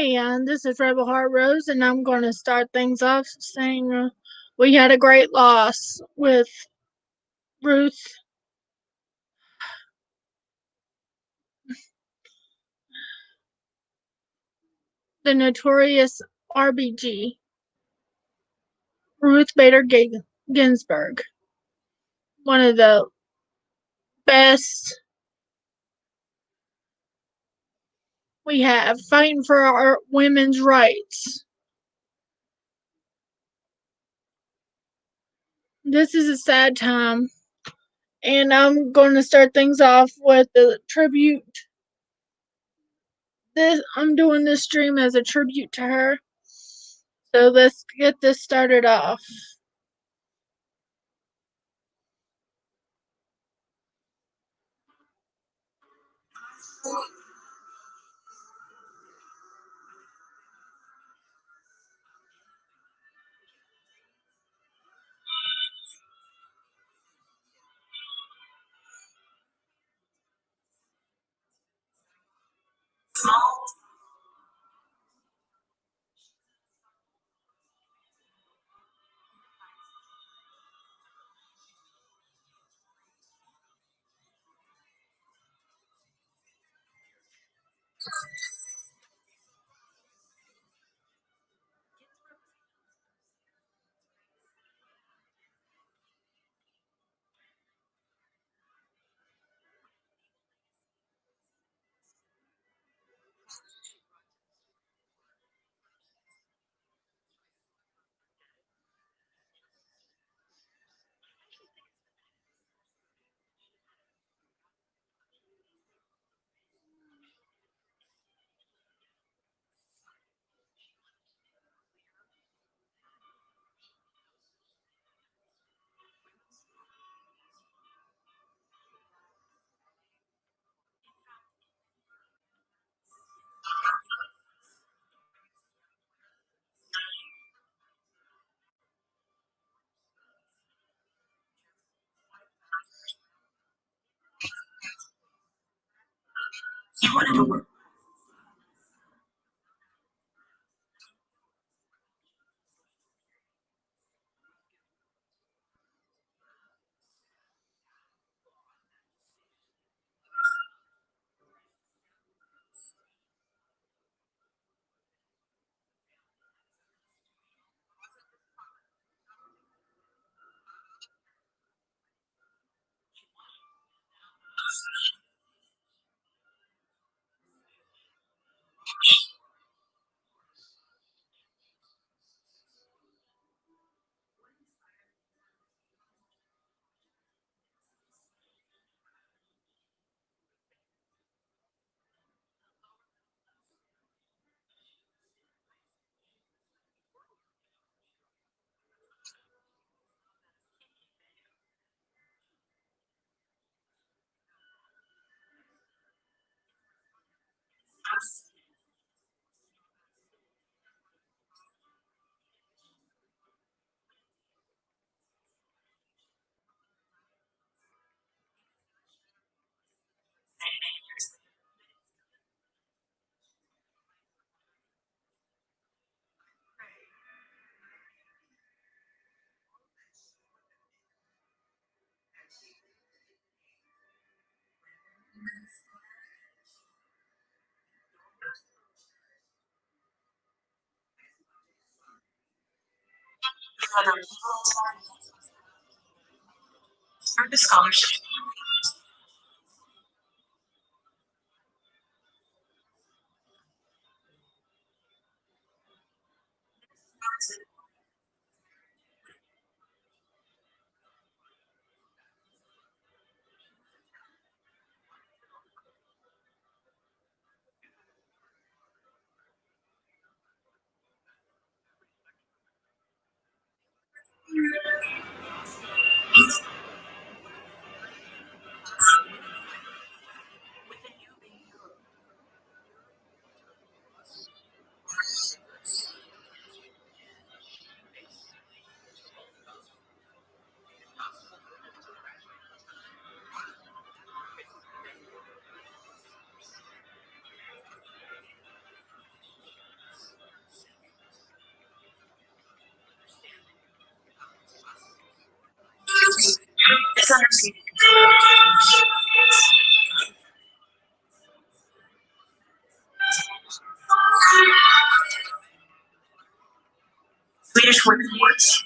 Hey, this is Rebel Heart Rose, and I'm going to start things off saying we had a great loss with Ruth. The Notorious RBG, Ruth Bader Ginsburg, one of the best we have fighting for our women's rights. This is a sad time, and I'm going to start things off with the tribute. I'm doing this stream as a tribute to her. So let's get this started off. Swedish workforce.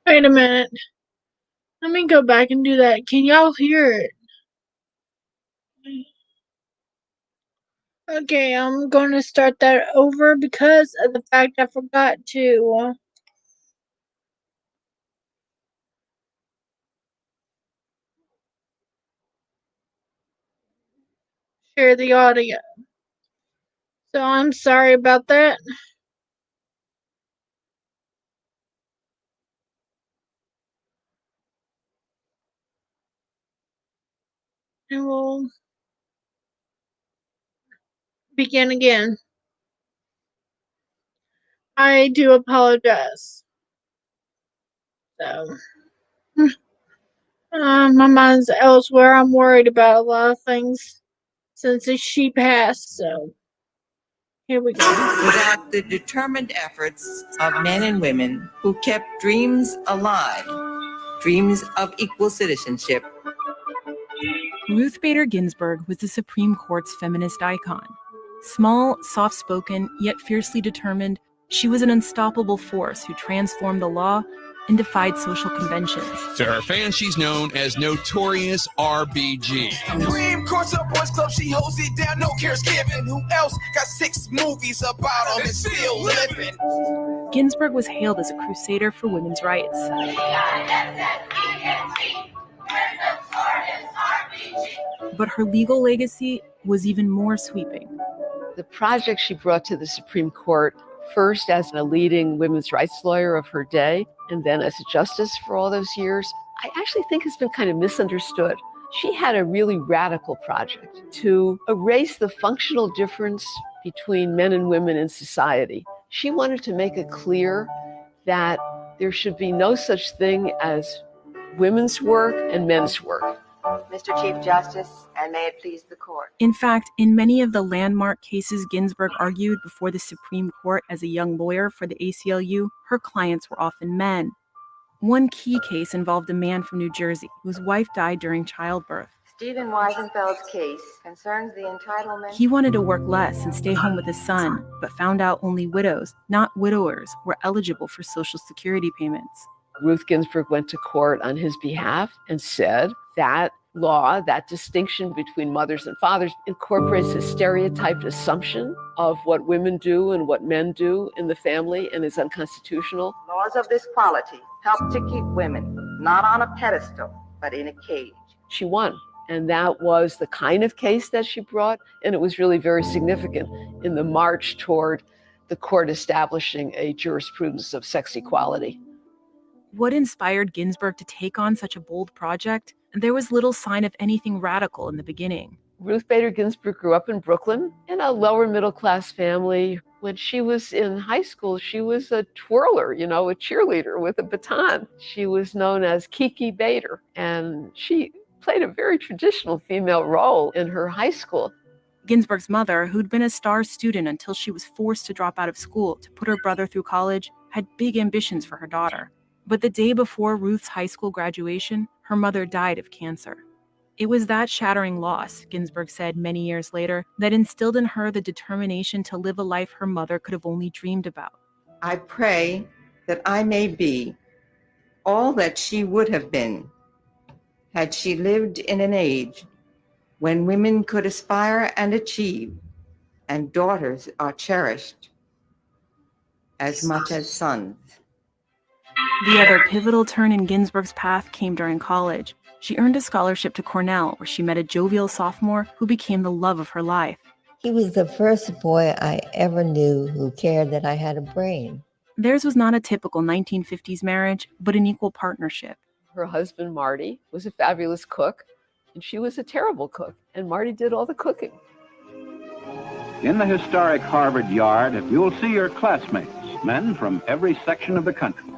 Wait a minute. Let me go back and do that. Can y'all hear it? Okay, I'm gonna start that over because of the fact I forgot to share the audio. So I'm sorry about that. And we'll begin again. I do apologize. So My mind's elsewhere. I'm worried about a lot of things since she passed, so here we go. Without the determined efforts of men and women who kept dreams alive, dreams of equal citizenship. Ruth Bader Ginsburg was the Supreme Court's feminist icon. Small, soft-spoken, yet fiercely determined, she was an unstoppable force who transformed the law and defied social conventions. To her fans, she's known as Notorious RBG. Supreme Court's a boys club, she holds it down, no cares given. Who else got 6 movies about them and still living? Ginsburg was hailed as a crusader for women's rights. But her legal legacy was even more sweeping. The project she brought to the Supreme Court, first as a leading women's rights lawyer of her day, and then as a justice for all those years, I actually think has been kind of misunderstood. She had a really radical project to erase the functional difference between men and women in society. She wanted to make it clear that there should be no such thing as women's work and men's work. Mr. Chief Justice, and may it please the court. In fact, in many of the landmark cases Ginsburg argued before the Supreme Court as a young lawyer for the ACLU, her clients were often men. One key case involved a man from New Jersey whose wife died during childbirth. Stephen Weisenfeld's case concerns the entitlement. He wanted to work less and stay home with his son, but found out only widows, not widowers, were eligible for Social Security payments. Ruth Ginsburg went to court on his behalf and said that law, that distinction between mothers and fathers, incorporates a stereotyped assumption of what women do and what men do in the family and is unconstitutional. Laws of this quality help to keep women not on a pedestal, but in a cage. She won. And that was the kind of case that she brought. And it was really very significant in the march toward the court establishing a jurisprudence of sex equality. What inspired Ginsburg to take on such a bold project? There was little sign of anything radical in the beginning. Ruth Bader Ginsburg grew up in Brooklyn in a lower middle class family. When she was in high school, she was a twirler, a cheerleader with a baton. She was known as Kiki Bader, and she played a very traditional female role in her high school. Ginsburg's mother, who'd been a star student until she was forced to drop out of school to put her brother through college, had big ambitions for her daughter. But the day before Ruth's high school graduation, her mother died of cancer. It was that shattering loss, Ginsburg said many years later, that instilled in her the determination to live a life her mother could have only dreamed about. I pray that I may be all that she would have been had she lived in an age when women could aspire and achieve, and daughters are cherished as much as sons. The other pivotal turn in Ginsburg's path came during college. She earned a scholarship to Cornell, where she met a jovial sophomore who became the love of her life. He was the first boy I ever knew who cared that I had a brain. Theirs was not a typical 1950s marriage, but an equal partnership. Her husband, Marty, was a fabulous cook, and she was a terrible cook, and Marty did all the cooking. In the historic Harvard yard, you'll see your classmates, men from every section of the country.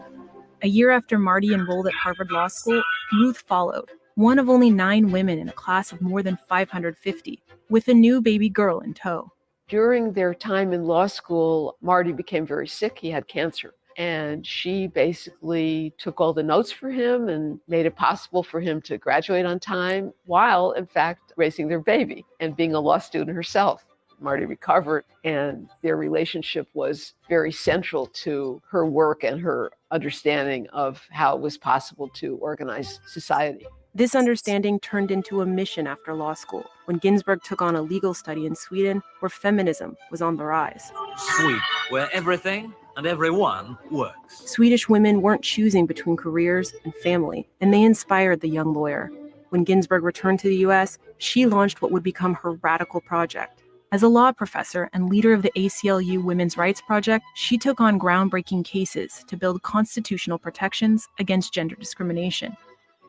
A year after Marty enrolled at Harvard Law School, Ruth followed, one of only 9 women in a class of more than 550, with a new baby girl in tow. During their time in law school, Marty became very sick. He had cancer. And she basically took all the notes for him and made it possible for him to graduate on time while, in fact, raising their baby and being a law student herself. Marty recovered, and their relationship was very central to her work and her understanding of how it was possible to organize society. This understanding turned into a mission after law school, when Ginsburg took on a legal study in Sweden, where feminism was on the rise. Sweden, where everything and everyone works. Swedish women weren't choosing between careers and family, and they inspired the young lawyer. When Ginsburg returned to the U.S., she launched what would become her radical project. As a law professor and leader of the ACLU Women's Rights Project, she took on groundbreaking cases to build constitutional protections against gender discrimination.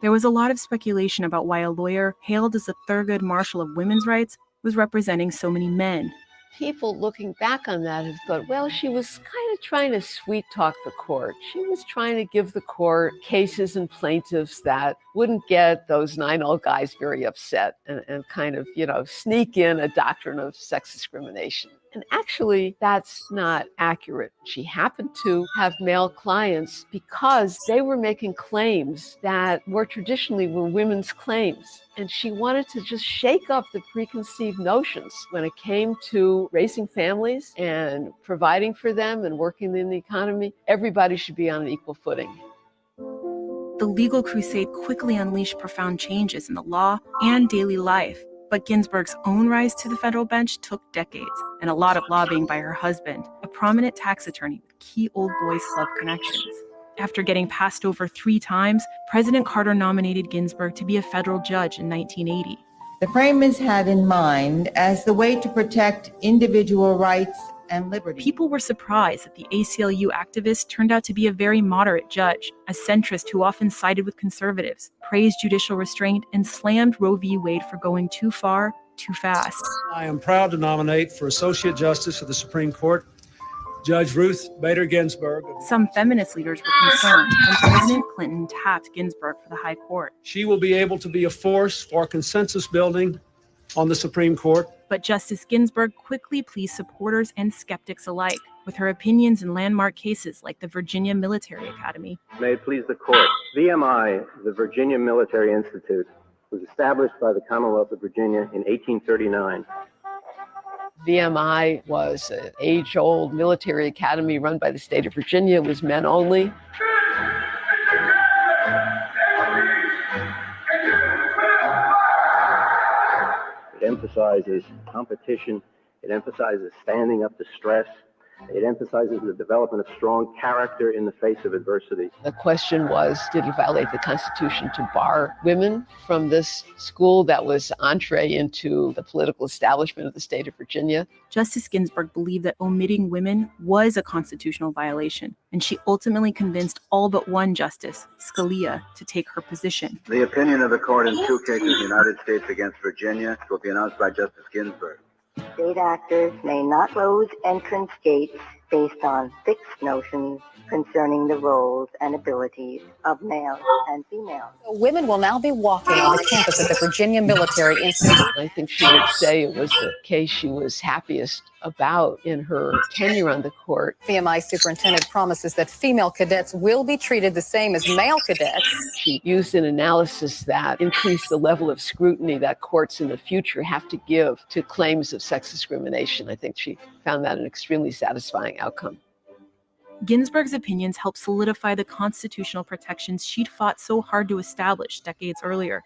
There was a lot of speculation about why a lawyer, hailed as the Thurgood Marshall of women's rights, was representing so many men. people looking back on that have thought, well, she was kind of trying to sweet talk the court. She was trying to give the court cases and plaintiffs that wouldn't get those 9 old guys very upset and kind of, sneak in a doctrine of sex discrimination. And actually, that's not accurate. She happened to have male clients because they were making claims that more traditionally were women's claims. And she wanted to just shake up the preconceived notions when it came to raising families and providing for them and working in the economy. Everybody should be on an equal footing. The legal crusade quickly unleashed profound changes in the law and daily life. But Ginsburg's own rise to the federal bench took decades and a lot of lobbying by her husband, a prominent tax attorney with key old boys club connections. After getting passed over 3 times, President Carter nominated Ginsburg to be a federal judge in 1980. The framers had in mind as the way to protect individual rights and liberty. People were surprised that the ACLU activist turned out to be a very moderate judge, a centrist who often sided with conservatives, praised judicial restraint, and slammed Roe v. Wade for going too far, too fast. I am proud to nominate for Associate Justice of the Supreme Court, Judge Ruth Bader Ginsburg. Some feminist leaders were concerned when President Clinton tapped Ginsburg for the high court. She will be able to be a force for consensus building on the Supreme Court. But Justice Ginsburg quickly pleased supporters and skeptics alike with her opinions in landmark cases like the Virginia Military Academy. May it please the court. VMI, the Virginia Military Institute, was established by the Commonwealth of Virginia in 1839. VMI was an age-old military academy run by the state of Virginia. It was men only. It emphasizes competition. It emphasizes standing up to stress. It emphasizes the development of strong character in the face of adversity. The question was, did it violate the Constitution to bar women from this school that was entree into the political establishment of the state of Virginia? Justice Ginsburg believed that omitting women was a constitutional violation, and she ultimately convinced all but one justice, Scalia, to take her position. The opinion of the court in 2 cases, United States against Virginia, will be announced by Justice Ginsburg. State actors may not close entrance gates based on fixed notions concerning the roles and abilities of males and females. Women will now be walking on the campus of the Virginia Military Institute. I think she would say it was the case she was happiest about in her tenure on the court. VMI superintendent promises that female cadets will be treated the same as male cadets. She used an analysis that increased the level of scrutiny that courts in the future have to give to claims of sex discrimination. I think she found that an extremely satisfying outcome. Ginsburg's opinions helped solidify the constitutional protections she'd fought so hard to establish decades earlier,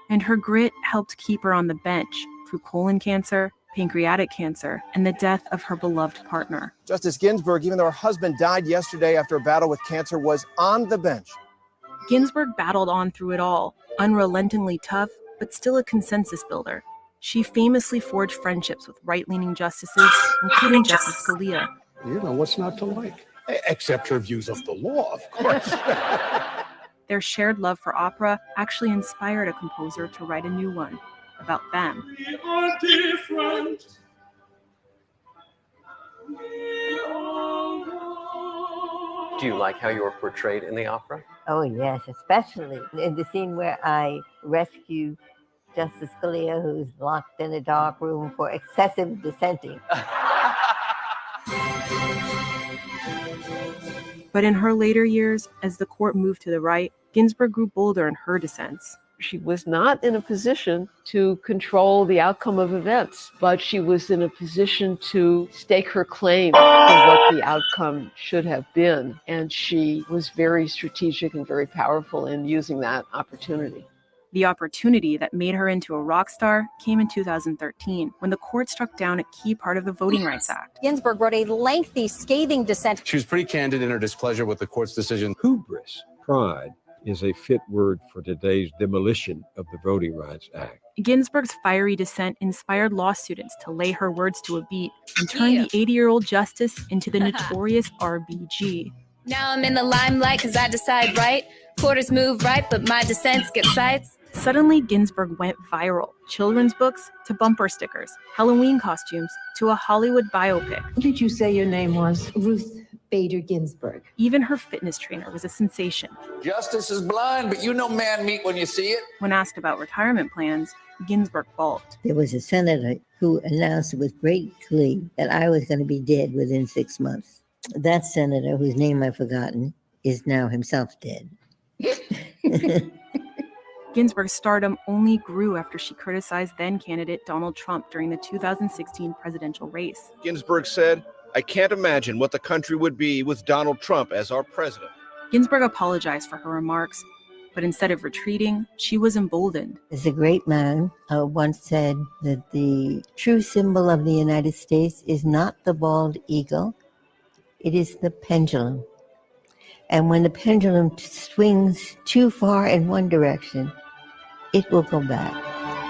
and her grit helped keep her on the bench through colon cancer, pancreatic cancer, and the death of her beloved partner. Justice Ginsburg, even though her husband died yesterday after a battle with cancer, was on the bench. Ginsburg battled on through it all, unrelentingly tough, but still a consensus builder. She famously forged friendships with right-leaning justices, including Justice Scalia. You know what's not to like, except her views of the law, of course. Their shared love for opera actually inspired a composer to write a new one about them. We are different. Do you like how you were portrayed in the opera? Oh, yes, especially in the scene where I rescue Justice Scalia, who's locked in a dark room for excessive dissenting. But in her later years, as the court moved to the right, Ginsburg grew bolder in her dissents. She was not in a position to control the outcome of events, but she was in a position to stake her claim for what the outcome should have been. And she was very strategic and very powerful in using that opportunity. The opportunity that made her into a rock star came in 2013, when the court struck down a key part of the Voting Rights Act. Ginsburg wrote a lengthy, scathing dissent. She was pretty candid in her displeasure with the court's decision. Hubris, pride, is a fit word for today's demolition of the Voting Rights Act. Ginsburg's fiery dissent inspired law students to lay her words to a beat and turn the 80-year-old justice into the notorious RBG. Now I'm in the limelight because I decide right. Quarters move right, but my dissents get sights. Suddenly, Ginsburg went viral. Children's books to bumper stickers, Halloween costumes to a Hollywood biopic. What did you say your name was? Ruth Bader Ginsburg. Even her fitness trainer was a sensation. Justice is blind, but you know man meat when you see it. When asked about retirement plans, Ginsburg balked. There was a senator who announced with great glee that I was going to be dead within 6 months. That senator, whose name I've forgotten, is now himself dead. Ginsburg's stardom only grew after she criticized then-candidate Donald Trump during the 2016 presidential race. Ginsburg said, "I can't imagine what the country would be with Donald Trump as our president." Ginsburg apologized for her remarks, but instead of retreating, she was emboldened. There's a great man once said that the true symbol of the United States is not the bald eagle, it is the pendulum. And when the pendulum swings too far in one direction, it will go back.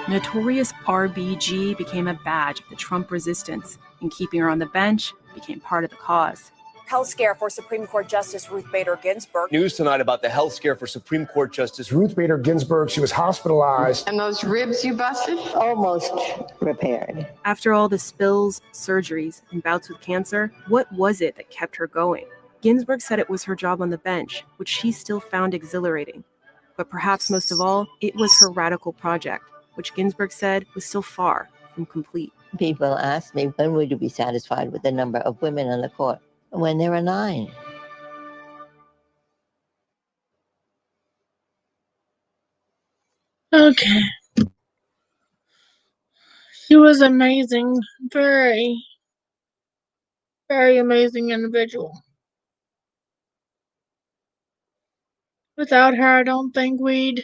Notorious RBG became a badge of the Trump resistance, and keeping her on the bench became part of the cause. Health scare for Supreme Court Justice Ruth Bader Ginsburg. News tonight about the health scare for Supreme Court Justice Ruth Bader Ginsburg, she was hospitalized. And those ribs you busted? Almost repaired. After all the spills, surgeries, and bouts with cancer, what was it that kept her going? Ginsburg said it was her job on the bench, which she still found exhilarating. But perhaps most of all, it was her radical project, which Ginsburg said was still far from complete. People ask me, when would you be satisfied with the number of women on the court? When there are 9. Okay. She was amazing. Very, very amazing individual. Without her, I don't think we'd,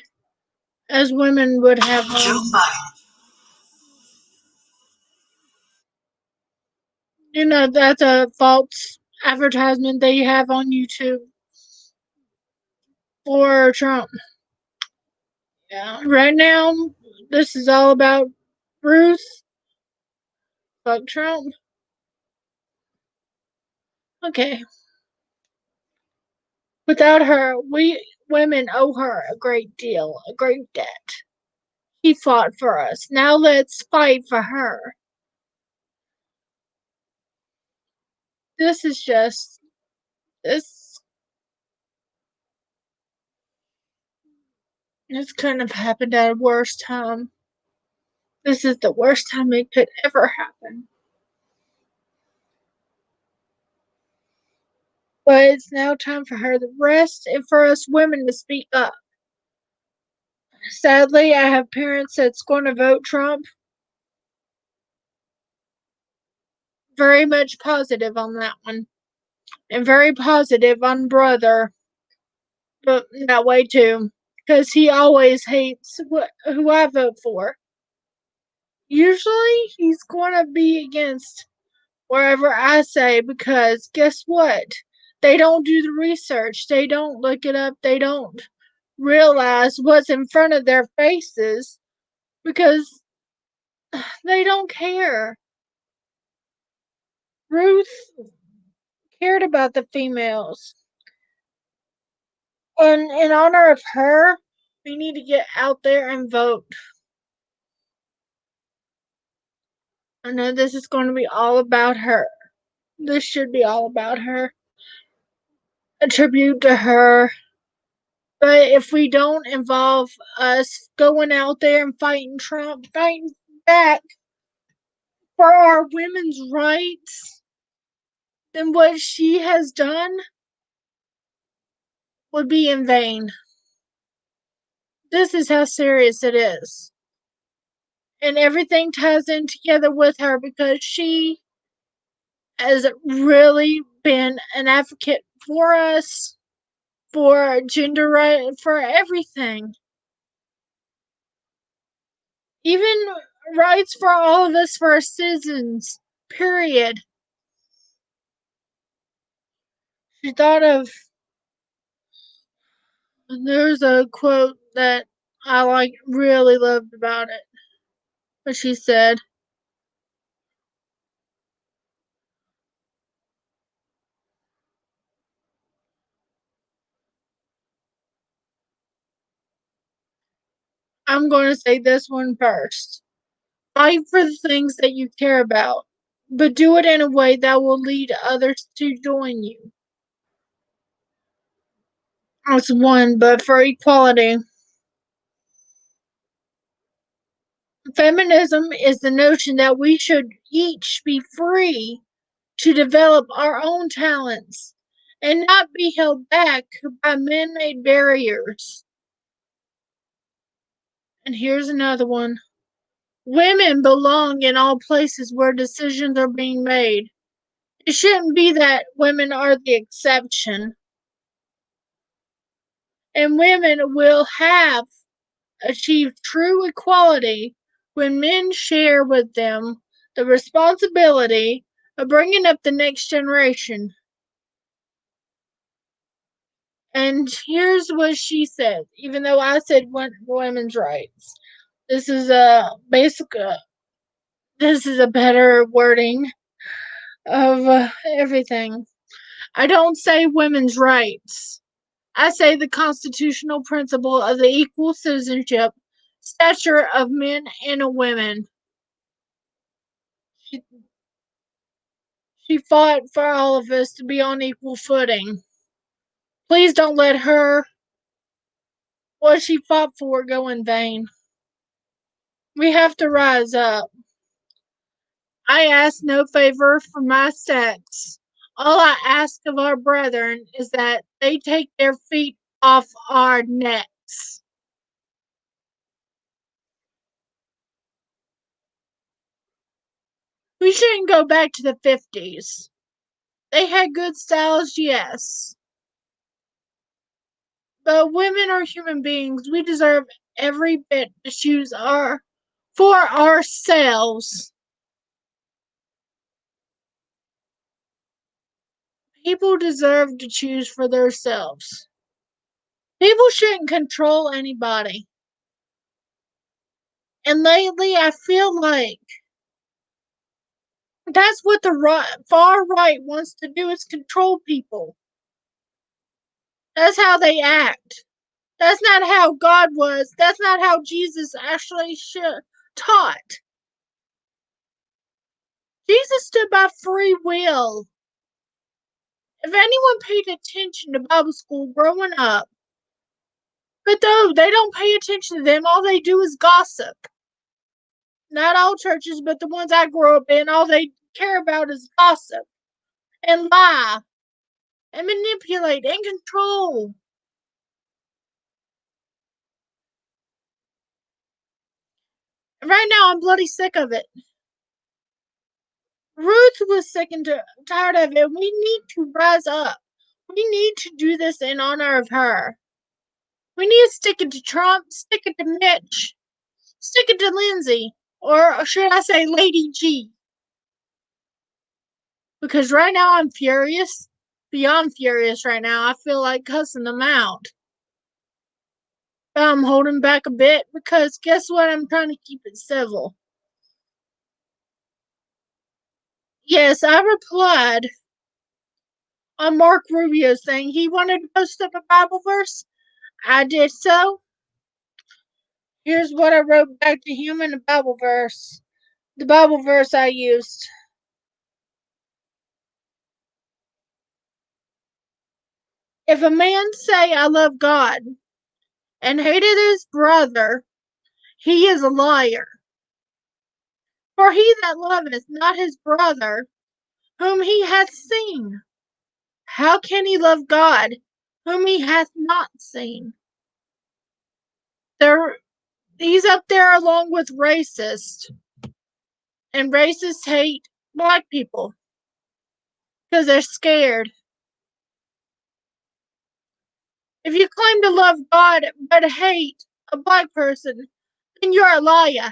as women, would have you know, that's a false advertisement they have on YouTube for Trump. Yeah, right now, this is all about Ruth. Fuck Trump. Okay. Without her, we women owe her a great deal, a great debt. He fought for us. Now let's fight for her. This is just, this couldn't have happened at a worse time. This is the worst time it could ever happen. But it's now time for her to rest and for us women to speak up. Sadly, I have parents that's going to vote Trump. Very much positive on that one. And very positive on brother. But that way too. Because he always hates who I vote for. Usually, he's going to be against wherever I say, because guess what? They don't do the research. They don't look it up. They don't realize what's in front of their faces because they don't care. Ruth cared about the females. And in honor of her, we need to get out there and vote. I know this is going to be all about her. This should be all about her. A tribute to her. But if we don't involve us going out there and fighting Trump, fighting back for our women's rights, then what she has done would be in vain. This is how serious it is. And everything ties in together with her because she has really been an advocate for us, for gender rights, for everything. Even rights for all of us, for our citizens, period. She thought of, there's a quote that I really loved about it. What she said, I'm going to say this one first. Fight for the things that you care about, but do it in a way that will lead others to join you. That's one, but for equality, feminism is the notion that we should each be free to develop our own talents and not be held back by man-made barriers. And here's another one. Women belong in all places where decisions are being made. It shouldn't be that women are the exception. And women will have achieved true equality when men share with them the responsibility of bringing up the next generation. And here's what she said, even though I said women's rights. This is a this is a better wording of everything. I don't say women's rights. I say the constitutional principle of the equal citizenship, stature of men and women. She fought for all of us to be on equal footing. Please don't let what she fought for go in vain. We have to rise up. I ask no favor for my sex. All I ask of our brethren is that they take their feet off our necks. We shouldn't go back to the 50s. They had good styles, yes. But women are human beings. We deserve every bit to choose for ourselves. People deserve to choose for themselves. People shouldn't control anybody. And lately, I feel like that's what the far right wants to do, is control people. That's how they act. That's not how God was. That's not how Jesus actually taught. Jesus stood by free will. If anyone paid attention to Bible school growing up, but though they don't pay attention to them, all they do is gossip. Not all churches, but the ones I grew up in, all they care about is gossip and lie and manipulate and control. Right now, I'm bloody sick of it. Ruth was sick and tired of it. We need to rise up. We need to do this in honor of her. We need to stick it to Trump, stick it to Mitch, stick it to Lindsay, or should I say Lady G? Because right now I'm furious, beyond furious right now. I feel like cussing them out. But I'm holding back a bit because guess what? I'm trying to keep it civil. Yes, I replied on Mark Rubio's thing. He wanted to post up a Bible verse. I did so. Here's what I wrote back to him in the Bible verse. The Bible verse I used. If a man say, I love God, and hated his brother, he is a liar. For he that loveth not his brother, whom he hath seen, how can he love God, whom he hath not seen? He's up there along with racist. And racists hate black people because they're scared. If you claim to love God but hate a black person, then you're a liar.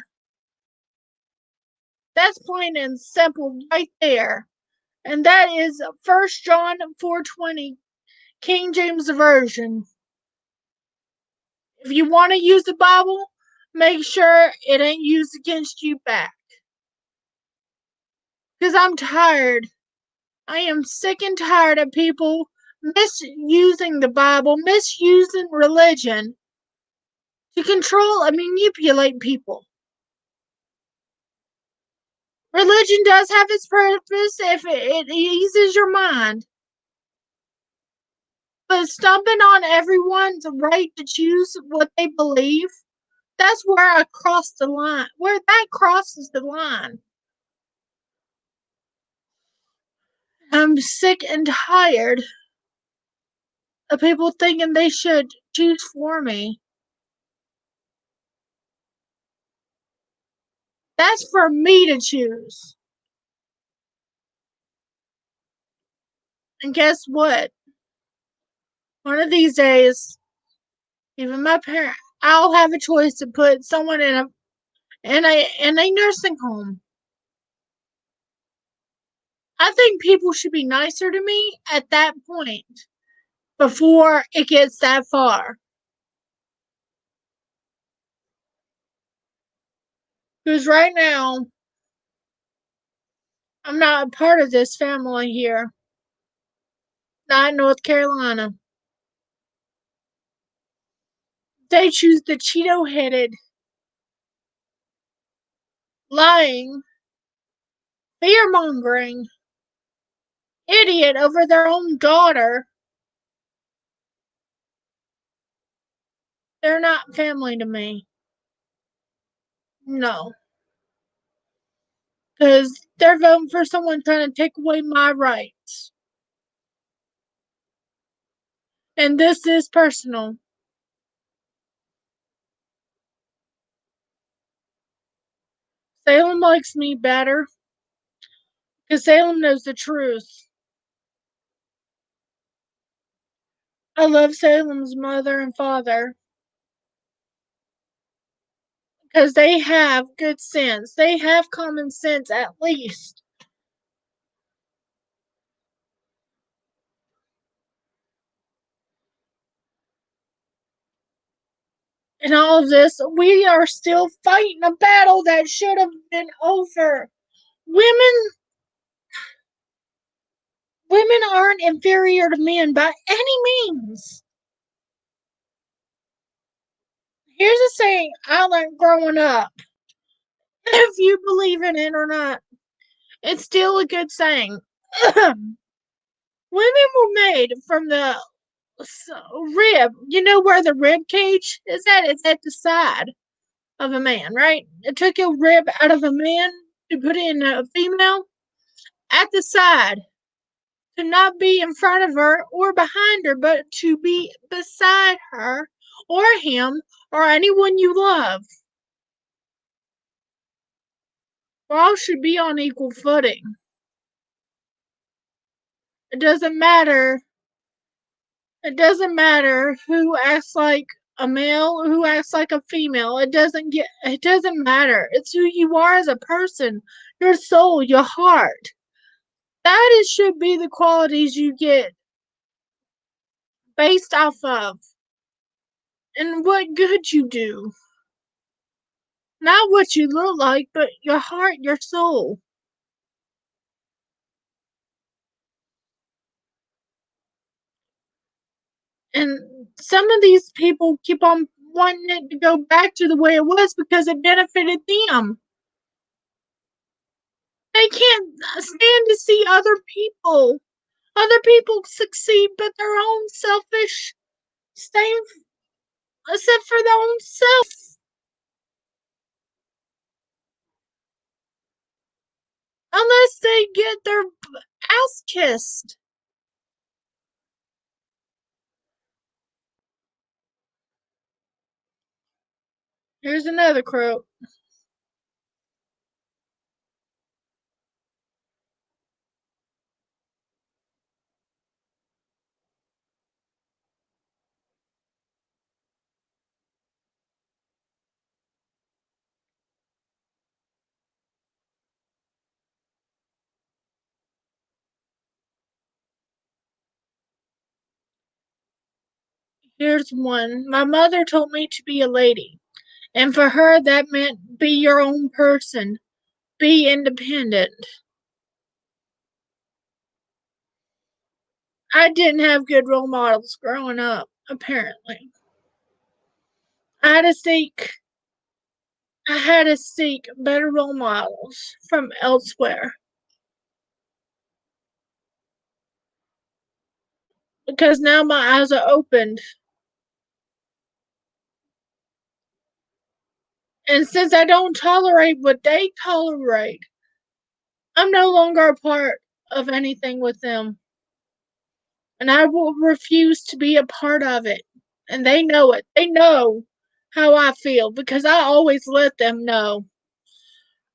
That's plain and simple right there. And that is 1 John 4:20, King James Version. If you want to use the Bible, make sure it ain't used against you back. Because I'm tired. I am sick and tired of people misusing the Bible, misusing religion to control and manipulate people. Religion does have its purpose if it eases your mind. But stomping on everyone's right to choose what they believe, that's where I cross the line. Where that crosses the line. I'm sick and tired of people thinking they should choose for me. That's for me to choose. And guess what? One of these days, even my parent, I'll have a choice to put someone in a nursing home. I think people should be nicer to me at that point before it gets that far. Because right now, I'm not a part of this family here. Not in North Carolina. They choose the Cheeto-headed, lying, fear-mongering idiot over their own daughter. They're not family to me. No. Because they're voting for someone trying to take away my rights. And this is personal. Salem likes me better. Because Salem knows the truth. I love Salem's mother and father. Because they have good sense. They have common sense at least. In all of this, we are still fighting a battle that should have been over. Women aren't inferior to men by any means. Here's a saying I learned growing up. If you believe in it or not, it's still a good saying. Women were made from the rib. You know where the rib cage is at? It's at the side of a man, right? It took a rib out of a man to put it in a female at the side. To not be in front of her or behind her, but to be beside her or him or anyone you love. All should be on equal footing. It doesn't matter. It doesn't matter who acts like a male or who acts like a female. It doesn't matter. It's who you are as a person, your soul, your heart. Should be the qualities you get based off of and what good you do. Not what you look like, but your heart, your soul. And some of these people keep on wanting it to go back to the way it was because it benefited them. They can't stand to see other people succeed, but their own selfish staying except for their own self. Unless they get their ass kissed. Here's another quote. Here's one. My mother told me to be a lady. And for her, that meant be your own person. Be independent. I didn't have good role models growing up, apparently. I had to seek better role models from elsewhere. Because now my eyes are opened. And since I don't tolerate what they tolerate, I'm no longer a part of anything with them. And I will refuse to be a part of it. And they know it. They know how I feel because I always let them know.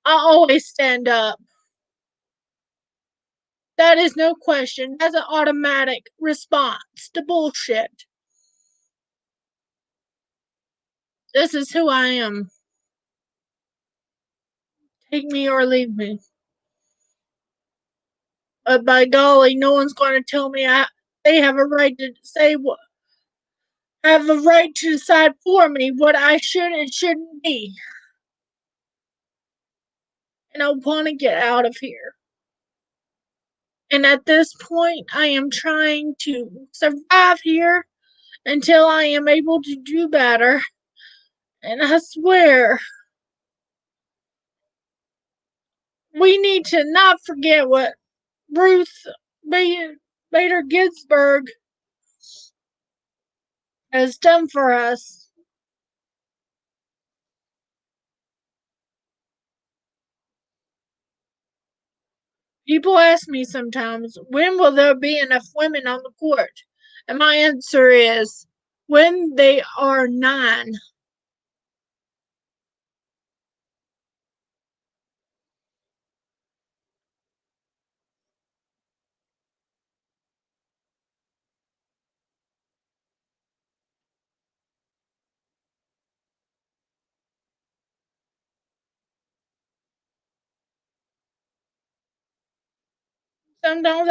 I always stand up. That is no question. That's an automatic response to bullshit. This is who I am. Take me or leave me. But by golly, no one's going to tell me they have a right to say what, have a right to decide for me what I should and shouldn't be. And I want to get out of here. And at this point, I am trying to survive here until I am able to do better. And I swear, we need to not forget what Ruth Bader Ginsburg has done for us. People ask me sometimes, when will there be enough women on the court? And my answer is, when they are 9. Sometimes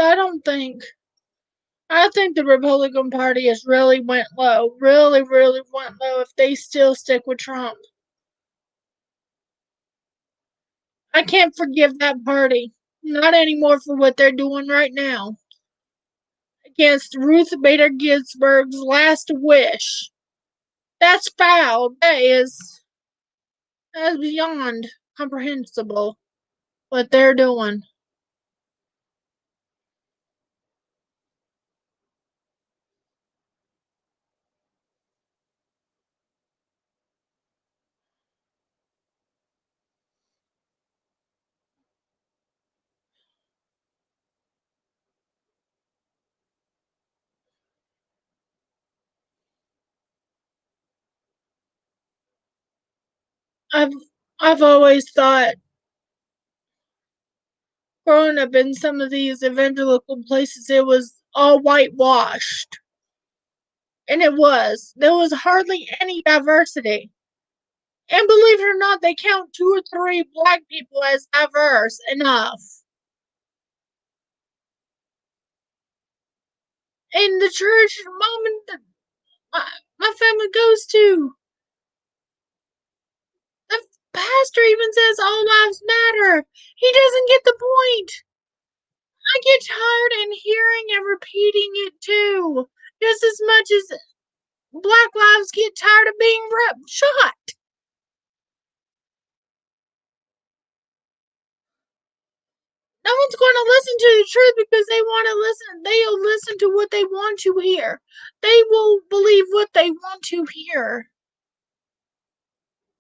I think the Republican Party has really went low. Really, really went low if they still stick with Trump. I can't forgive that party. Not anymore for what they're doing right now. Against Ruth Bader Ginsburg's last wish. That's foul. That's beyond comprehensible what they're doing. I've always thought, growing up in some of these evangelical places, it was all whitewashed. And it was. There was hardly any diversity. And believe it or not, they count 2 or 3 black people as diverse enough. In the church, my family goes to, the pastor even says all lives matter. He doesn't get the point. I get tired and hearing and repeating it too, just as much as black lives get tired of being shot. No one's going to listen to the truth because they want to listen. They'll listen to what they want to hear. They will believe what they want to hear.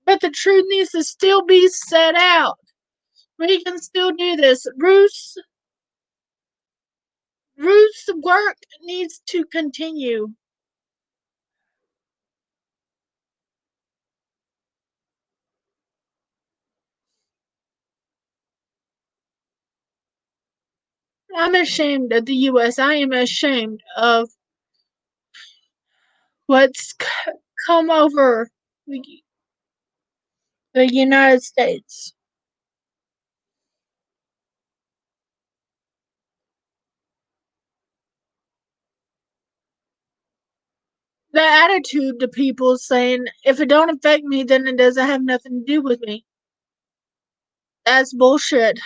But the truth needs to still be set out. We can still do this. Ruth's work needs to continue. I'm ashamed of the U.S. I am ashamed of what's come over the United States. The attitude to people saying, if it don't affect me, then it doesn't have nothing to do with me. That's bullshit.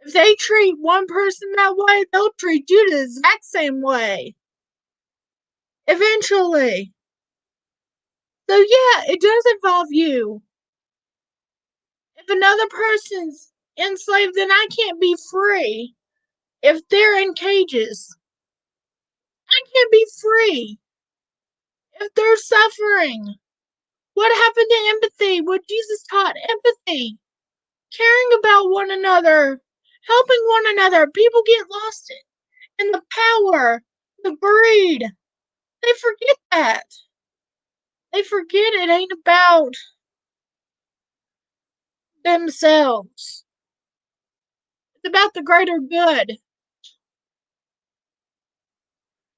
If they treat one person that way, they'll treat you the exact same way. Eventually. So yeah, it does involve you. If another person's enslaved, then I can't be free. If they're in cages, I can't be free. If they're suffering, what happened to empathy? What Jesus taught, empathy, caring about one another, helping one another. People get lost in the power, the greed. They forget that. They forget it ain't about themselves. It's about the greater good.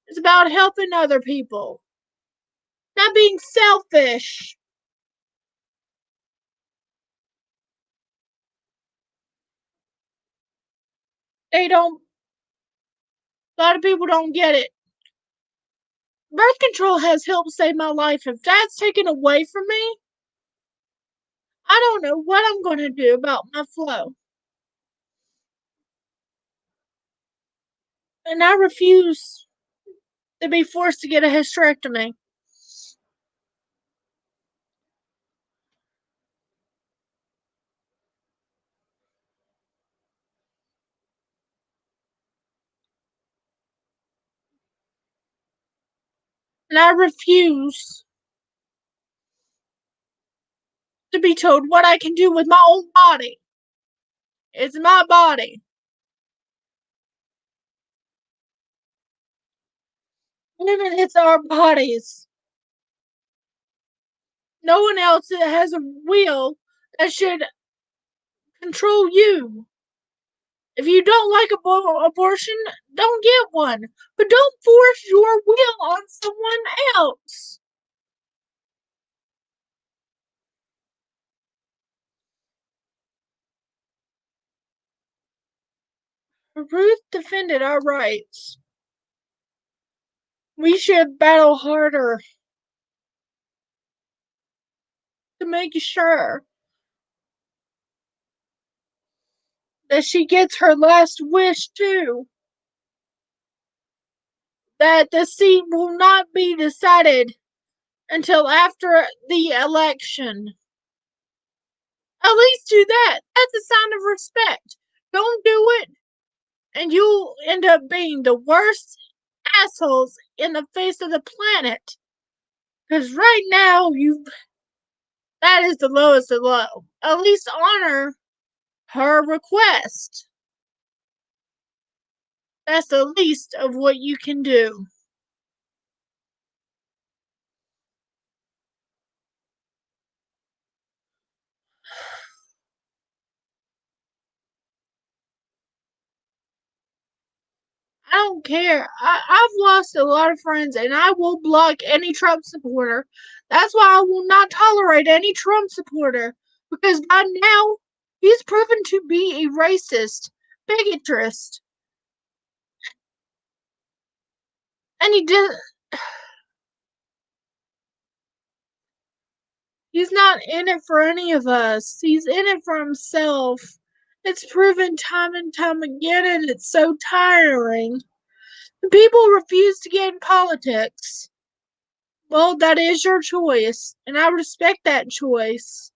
It's about helping other people, not being selfish. They don't, a lot of people don't get it. Birth control has helped save my life. If that's taken away from me, I don't know what I'm going to do about my flow. And I refuse to be forced to get a hysterectomy. And I refuse to be told what I can do with my own body. It's my body. Women, it's our bodies. No one else has a will that should control you. If you don't like abortion, don't get one. But don't force your will on someone else. Ruth defended our rights. We should battle harder to make sure that she gets her last wish too. That the seat will not be decided until after the election. At least do that. That's a sign of respect. Don't do it, and you'll end up being the worst assholes in the face of the planet. Because right now, that is the lowest of low. At least honor her request. That's the least of what you can do. I don't care. I've lost a lot of friends, and I will block any Trump supporter. That's why I will not tolerate any Trump supporter. Because by now, he's proven to be a racist, bigotrist. And he's not in it for any of us. He's in it for himself. It's proven time and time again, and it's so tiring. People refuse to get in politics. Well, that is your choice, and I respect that choice.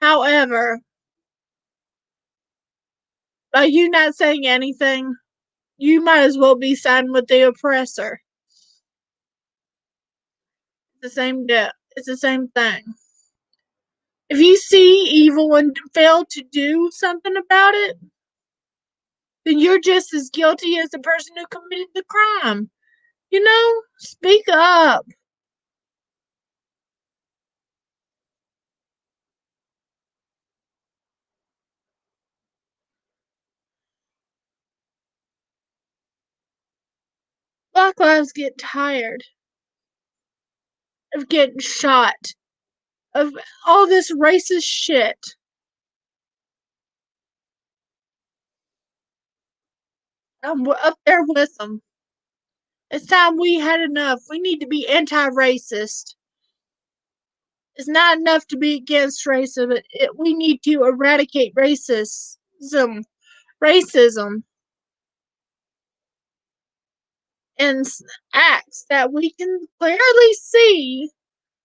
However, by you not saying anything, you might as well be siding with the oppressor. It's the same death. It's the same thing. If you see evil and fail to do something about it, then you're just as guilty as the person who committed the crime. You know, speak up. Black lives get tired of getting shot, of all this racist shit. I'm up there with them. It's time we had enough. We need to be anti-racist. It's not enough to be against racism. We need to eradicate racism, and acts that we can clearly see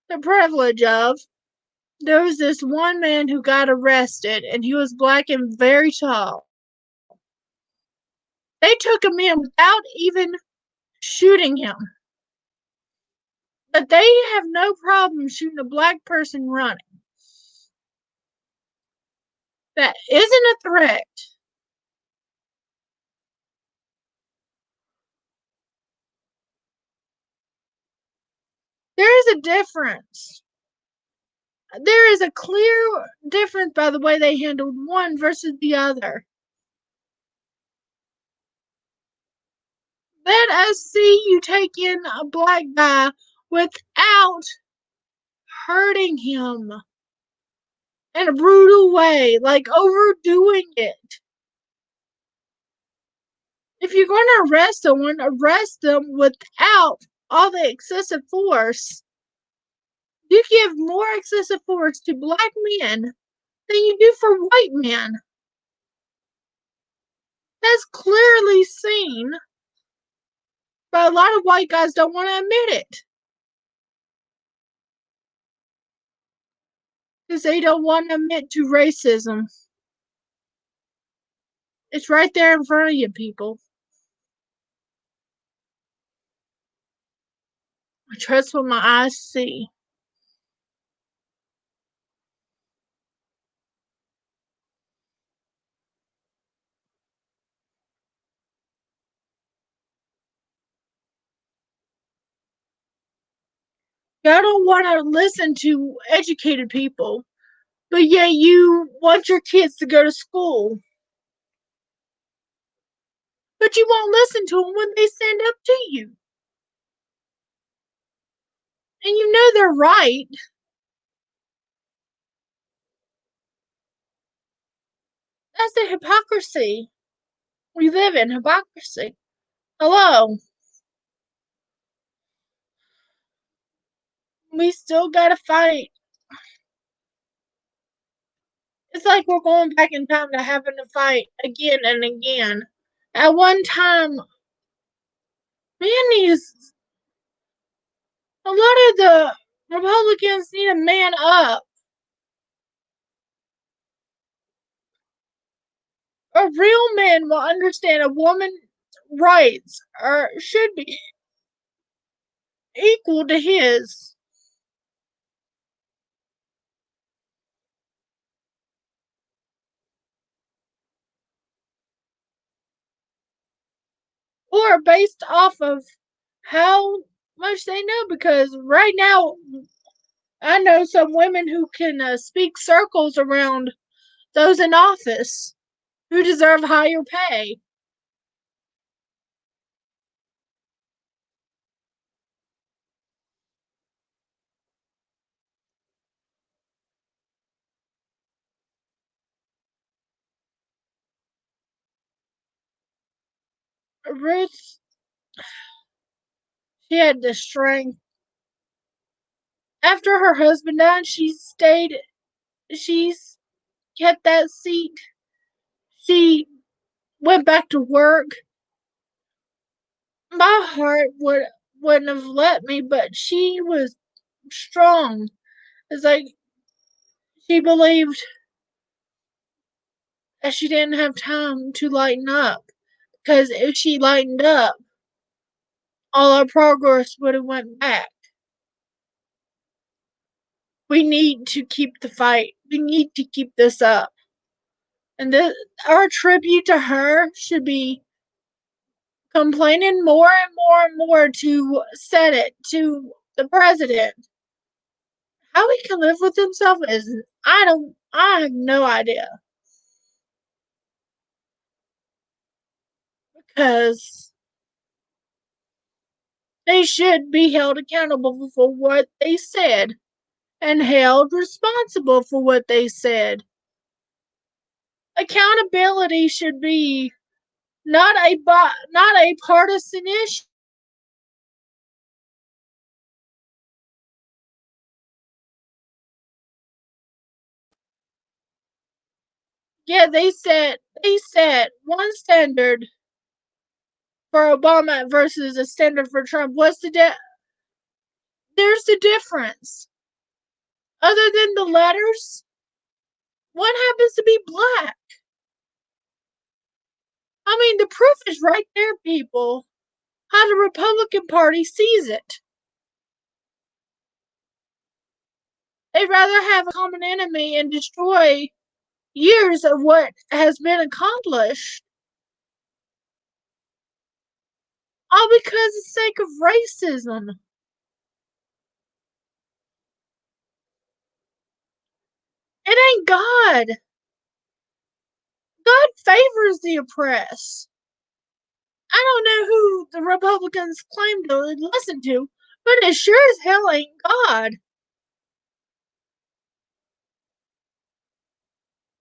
the privilege of. There was this one man who got arrested, and he was black and very tall. They took him in without even shooting him. But they have no problem shooting a black person running. That isn't a threat. There is a difference. There is a clear difference by the way they handled one versus the other. Let us see you take in a black guy without hurting him in a brutal way, like overdoing it. If you're going to arrest someone, arrest them without all the excessive force. You give more excessive force to black men than you do for white men. That's clearly seen, but a lot of white guys don't want to admit it. Because they don't want to admit to racism. It's right there in front of you, people. I trust what my eyes see. I don't want to listen to educated people, but yet you want your kids to go to school. But you won't listen to them when they stand up to you. And you know they're right. That's the hypocrisy. We live in hypocrisy. Hello. We still gotta fight. It's like we're going back in time to having to fight again and again. At one time, a lot of the Republicans need to man up. A real man will understand a woman's rights should be equal to his. Or based off of how much they know, because right now I know some women who can speak circles around those in office who deserve higher pay. Ruth, she had the strength. After her husband died, she's kept that seat. She went back to work. My heart wouldn't have let me, but she was strong. It's like she believed that she didn't have time to lighten up. Because if she lightened up, all our progress would have went back. We need to keep the fight. We need to keep this up. And our tribute to her should be complaining more and more and more to Senate, to the president. How he can live with himself is I have no idea. Because they should be held accountable for what they said and held responsible for what they said. Accountability should be not a partisan issue. Yeah, they set one standard for Obama versus a standard for Trump. There's the difference. Other than the letters, one happens to be black. I mean, the proof is right there, people. How the Republican Party sees it. They'd rather have a common enemy and destroy years of what has been accomplished, all because of the sake of racism. It ain't God. God favors the oppressed. I don't know who the Republicans claim to listen to, but it sure as hell ain't God.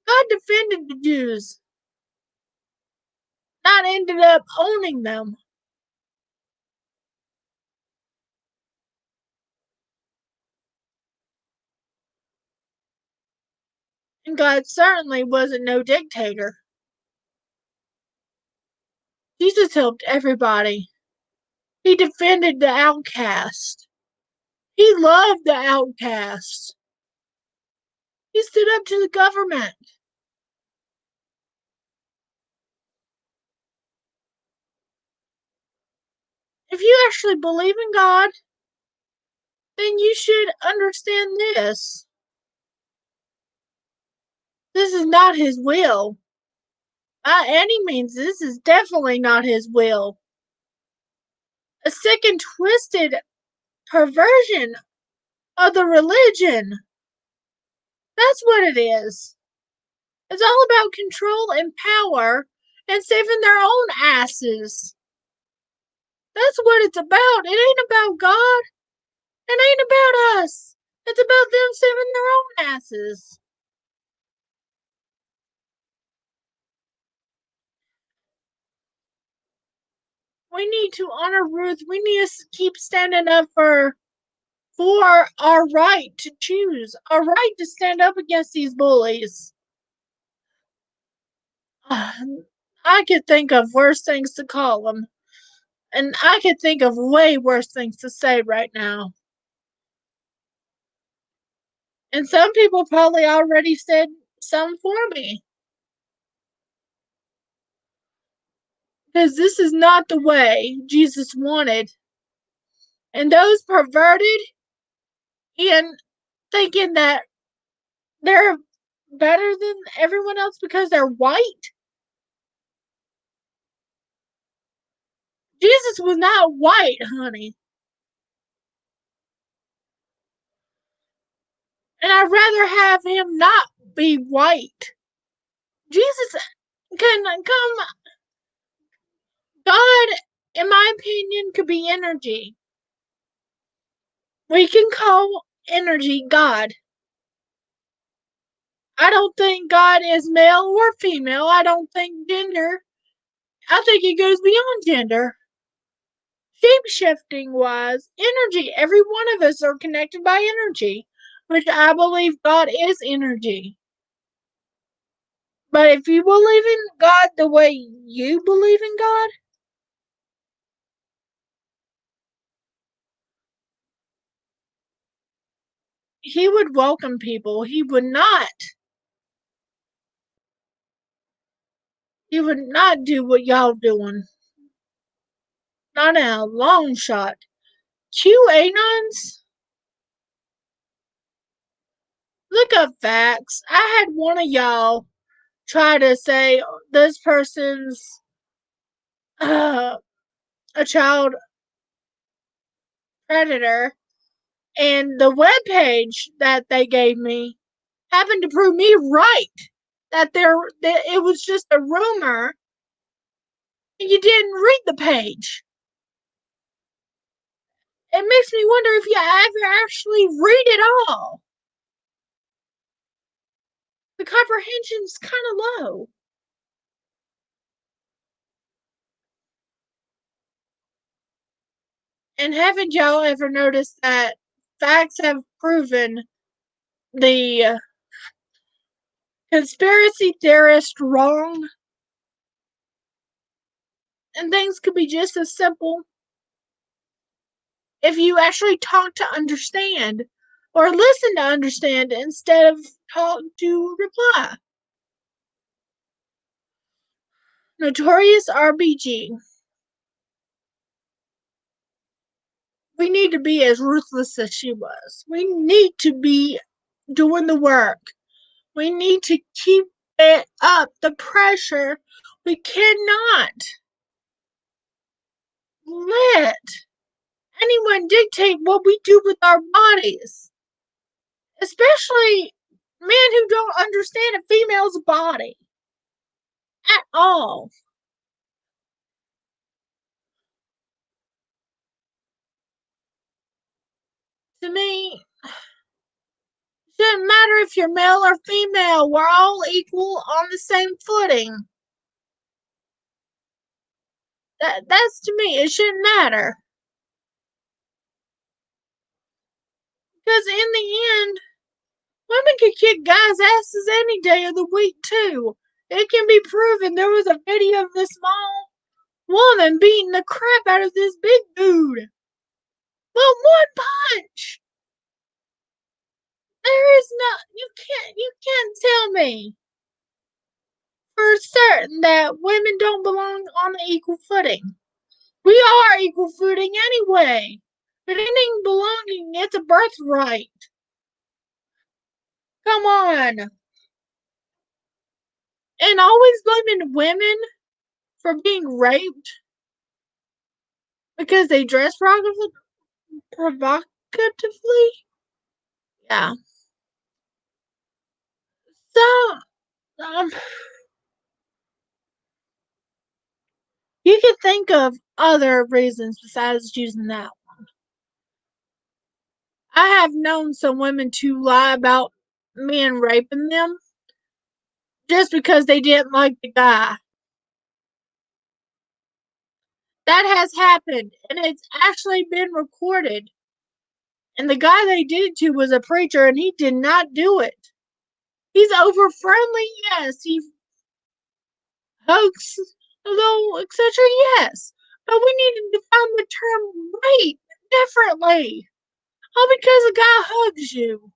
God defended the Jews, not ended up owning them. And God certainly wasn't no dictator. Jesus helped everybody. He defended the outcast. He loved the outcast. He stood up to the government. If you actually believe in God, then you should understand this. This is not His will. By any means, this is definitely not His will. A sick and twisted perversion of the religion. That's what it is. It's all about control and power and saving their own asses. That's what it's about. It ain't about God. It ain't about us. It's about them saving their own asses. We need to honor Ruth. We need to keep standing up for our right to choose, our right to stand up against these bullies. I could think of worse things to call them, and I could think of way worse things to say right now. And some people probably already said some for me. Because this is not the way Jesus wanted. And those perverted and thinking that they're better than everyone else because they're white. Jesus was not white, honey. And I'd rather have him not be white. Jesus can come. God, in my opinion, could be energy. We can call energy God. I don't think God is male or female. I don't think gender. I think it goes beyond gender. Shape-shifting wise, energy. Every one of us are connected by energy, which I believe God is energy. But if you believe in God the way you believe in God, He would welcome people. He would not do what y'all doing. Not in a long shot. QAnons? Look up facts. I had one of y'all try to say this person's a child predator, and the webpage that they gave me happened to prove me right that it was just a rumor, and you didn't read the page. It makes me wonder if you ever actually read it all. The comprehension's kind of low. And haven't y'all ever noticed that facts have proven the conspiracy theorist wrong? And things could be just as simple if you actually talk to understand or listen to understand instead of talk to reply. Notorious RBG. We need to be as ruthless as she was. We need to be doing the work. We need to keep it up, the pressure. We cannot let anyone dictate what we do with our bodies. Especially men who don't understand a female's body at all. To me, it shouldn't matter if you're male or female. We're all equal on the same footing. That's to me, it shouldn't matter. Because in the end, women can kick guys' asses any day of the week too. It can be proven. There was a video of this small woman beating the crap out of this big dude. But one punch. There is no, you can't tell me for certain that women don't belong on an equal footing. We are equal footing anyway. It ain't belonging, it's a birthright. Come on. And always blaming women for being raped because they dress provocatively? Yeah. So, you could think of other reasons besides using that one. I have known some women to lie about men raping them just because they didn't like the guy. That has happened, and it's actually been recorded. And the guy they did it to was a preacher, and he did not do it. He's over friendly, yes. He hugs a little, etc. Yes. But we need to define the term rape differently. All because a guy hugs you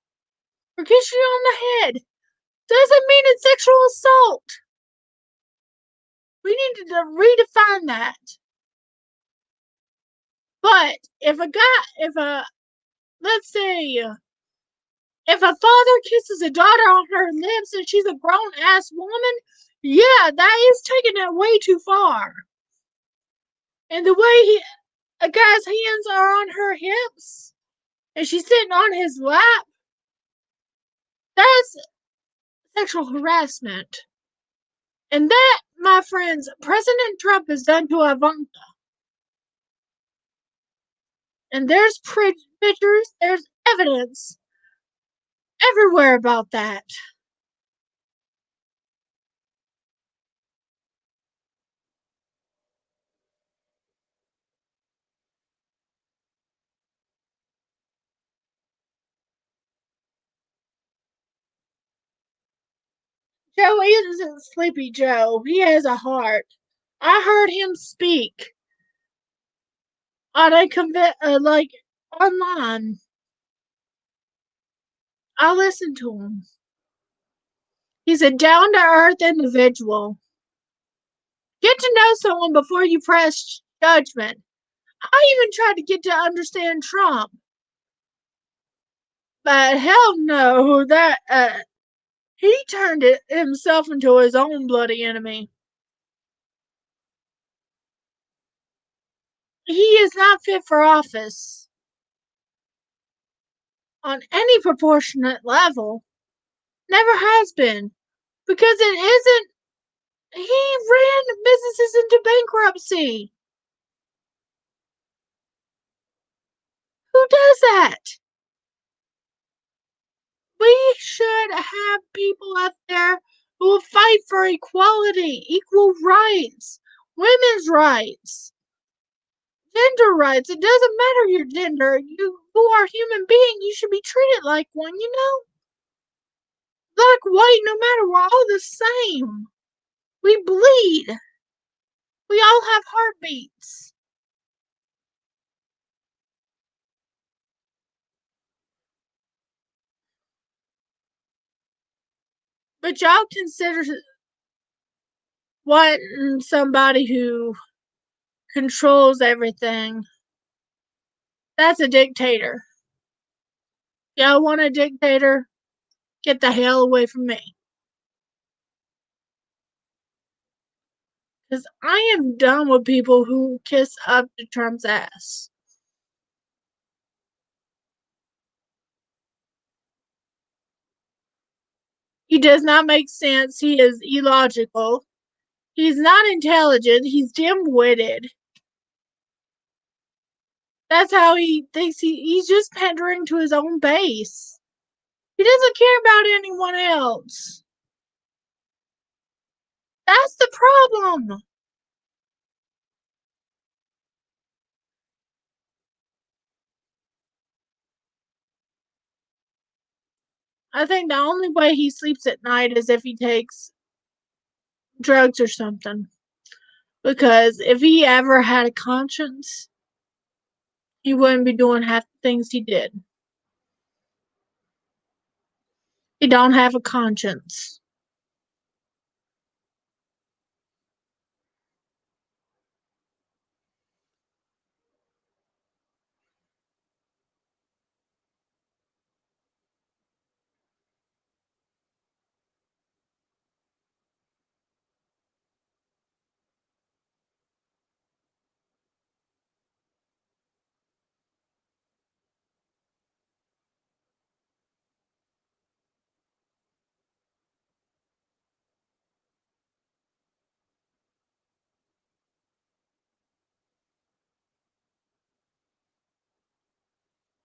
or kisses you on the head doesn't mean it's sexual assault. We need to redefine that. But let's say, if a father kisses a daughter on her lips and she's a grown ass woman, yeah, that is taking it way too far. And the way a guy's hands are on her hips and she's sitting on his lap, that's sexual harassment. And that, my friends, President Trump has done to Ivanka. And there's pictures, there's evidence everywhere about that. Joe isn't Sleepy Joe. He has a heart. I heard him speak on a online. I listened to him. He's a down-to-earth individual. Get to know someone before you press judgment. I even tried to get to understand Trump. But hell no, he turned himself into his own bloody enemy. He is not fit for office on any proportionate level. Never has been. Because it isn't. He ran businesses into bankruptcy. Who does that? We should have people out there who will fight for equality, equal rights, women's rights, gender rights. It doesn't matter your gender. You are a human being. You should be treated like one, Black, white, no matter, we're all the same. We bleed. We all have heartbeats. But y'all consider wanting somebody who controls everything. That's a dictator. Y'all want a dictator? Get the hell away from me. Because I am done with people who kiss up to Trump's ass. He does not make sense. He is illogical. He's not intelligent. He's dim-witted. That's how he thinks he's just pandering to his own base. He doesn't care about anyone else. That's the problem. I think the only way he sleeps at night is if he takes drugs or something. Because if he ever had a conscience, he wouldn't be doing half the things he did. He don't have a conscience.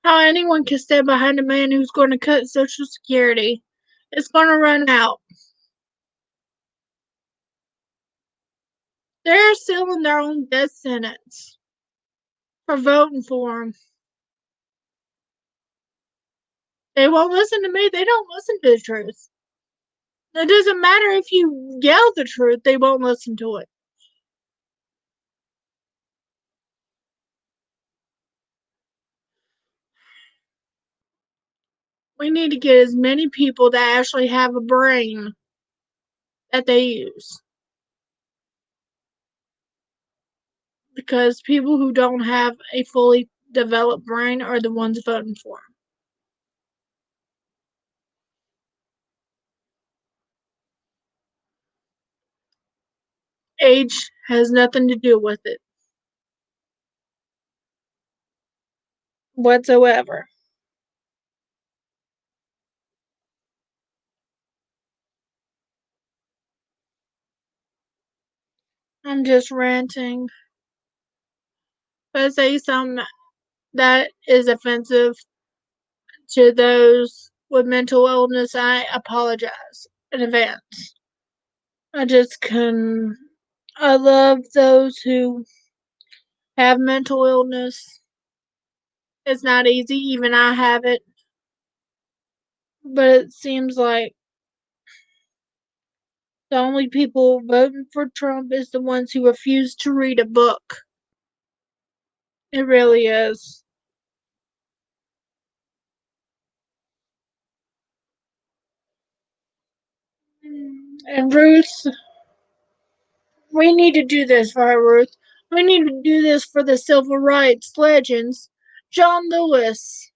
How anyone can stand behind a man who's going to cut Social Security. It's going to run out. They're sealing their own death sentence for voting for him. They won't listen to me. They don't listen to the truth. It doesn't matter if you yell the truth, they won't listen to it. We need to get as many people that actually have a brain that they use. Because people who don't have a fully developed brain are the ones voting for him. Age has nothing to do with it whatsoever. I'm just ranting. If I say something that is offensive to those with mental illness, I apologize in advance. I just couldn't. I love those who have mental illness. It's not easy, even I have it. But it seems like the only people voting for Trump is the ones who refuse to read a book. It really is. And Ruth, we need to do this for her, Ruth. We need to do this for the civil rights legends, John Lewis,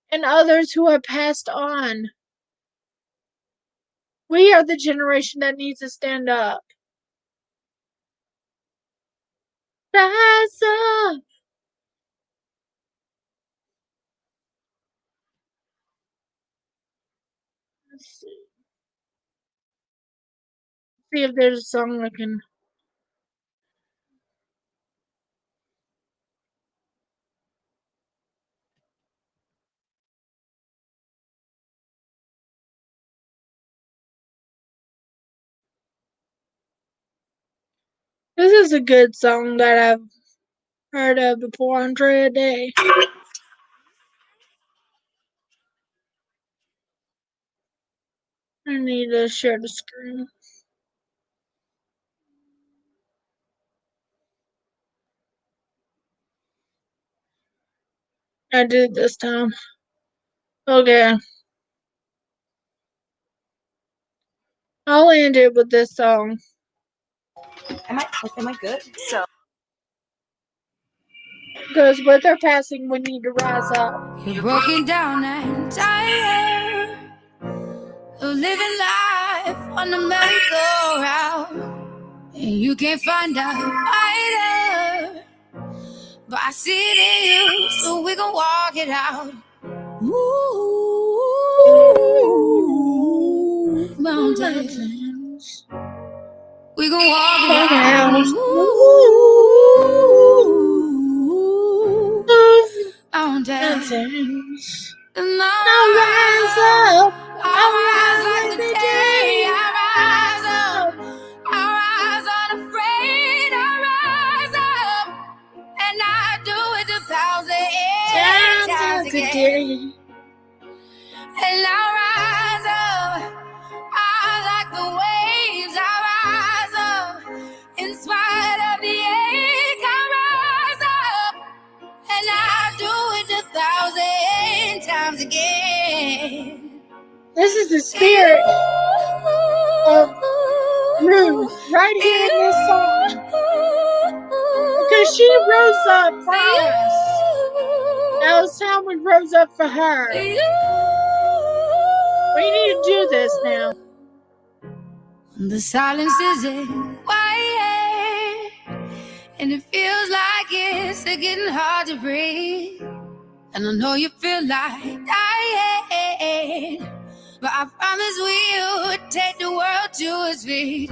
and others who have passed on. We are the generation that needs to stand up. Rise up! Let's see if there's a song I can. This is a good song that I've heard of before. Andre a Day. I need to share the screen. I did this time. Okay. I'll end it with this song. Am I good? So. Because with our passing, we need to rise up. You're broken down and tired of living life on the merry-go-round, and you can't find a fighter, but I see it in you, so we gon' walk it out. Ooh, mountains, we gon' walk it out. Ooh, mountains, and I'll rise up. I'll rise like the day. I'll rise up. I'll rise unafraid. I'll rise up, and I do it 1,000 times again. And I'll rise up. I like the waves. I'll rise up in spite of the ache. I'll rise up, and I do it 1,000 times again. This is the spirit of Ruth right here in this song. Because she rose up for us. Now it's time we rose up for her. We need to do this now. The silence isn't quiet, and it feels like it's getting hard to breathe. And I know you feel like dying, but I promise we'll take the world to its feet.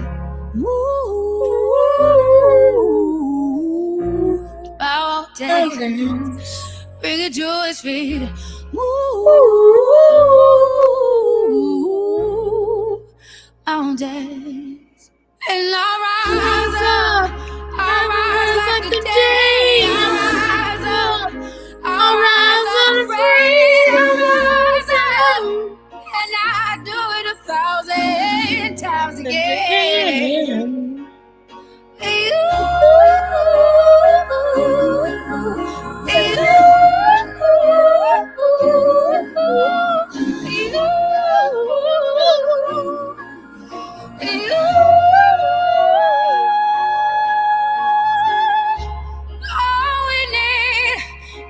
Mountains, bring it to its feet. Mountains, and I'll rise up. I'll rise like the day. I'll rise up. I'll rise unafraid. I'll rise up, and I do it 1,000 times again.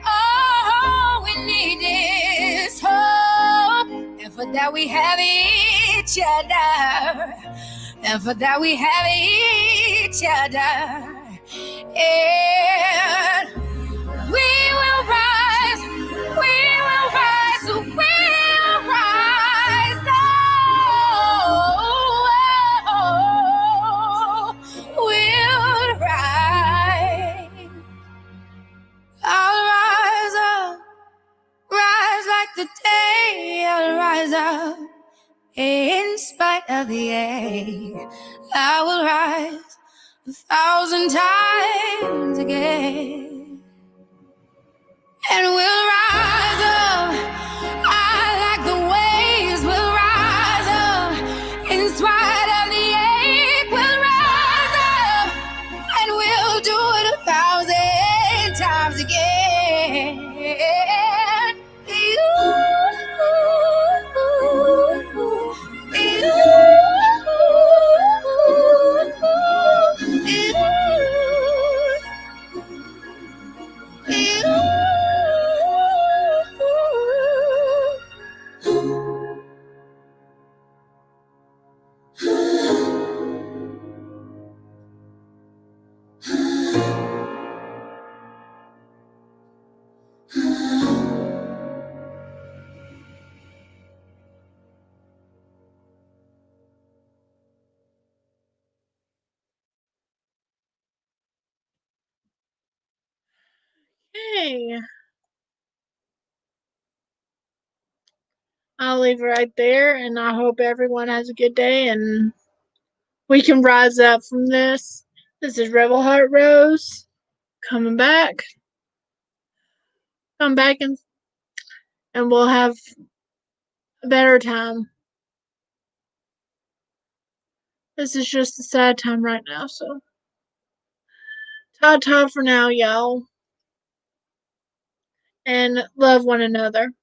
All we need is hope, and for that we have each other, and for that we have each other, and we will rise, we will rise, we'll rise, we'll rise. I'll rise up, rise like the day. I'll rise up in spite of the ache. I will rise 1,000 times again, and we'll rise up. I like the waves. We'll rise up in spite of the ache. We'll rise up, and we'll do it 1,000 times again. Hey. I'll leave it right there, and I hope everyone has a good day, and we can rise up from this. This is Rebel Heart Rose coming back. Come back and we'll have a better time. This is just a sad time right now, so ta-ta for now, y'all. And love one another.